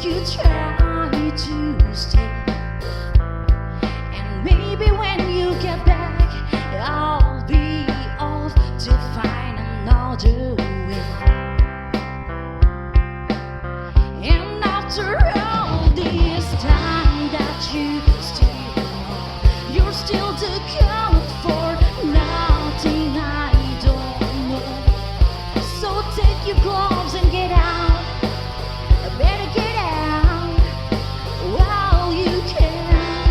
you try to stay. And maybe when you get back, I'll be off to find another way. And after all this time that you still, you're still the count for nothing I don't know. So take your gloves and get out. Better get out while you can.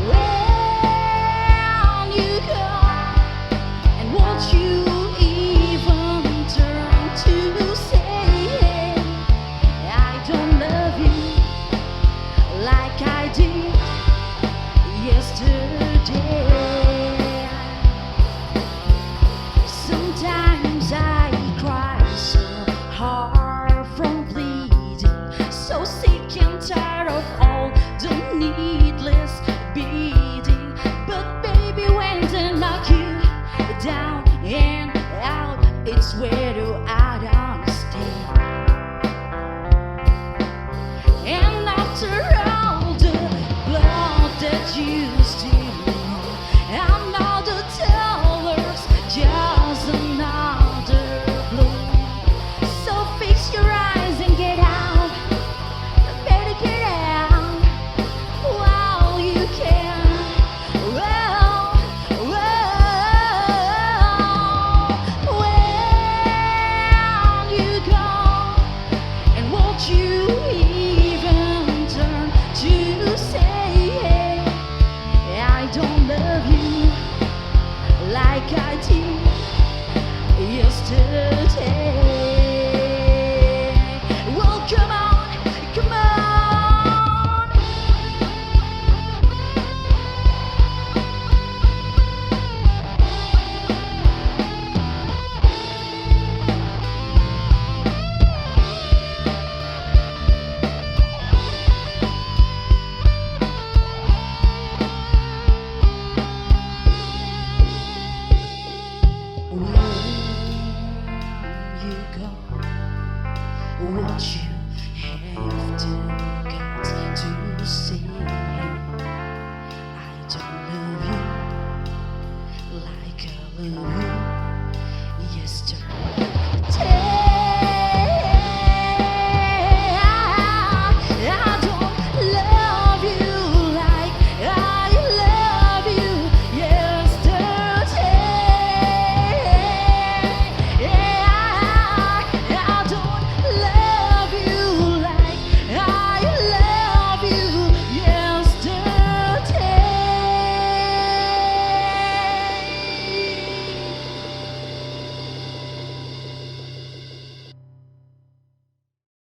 When you go, and won't you even turn to say, I don't love you like I did yesterday. Sometimes I cry so hard from bleeding, so sick and tired of all the needless beating. But baby, when they knock you down and out, it's where do I understand. And after all the blood that you steal, I'm not the tellers, just another blow. So fix your eyes and get out. Better get out while you can. Well, when you go, and won't you even turn to say, I don't love you like I did yesterday. Well, come on, come on. You go, what you have to got to say, I don't love you like I love you yesterday.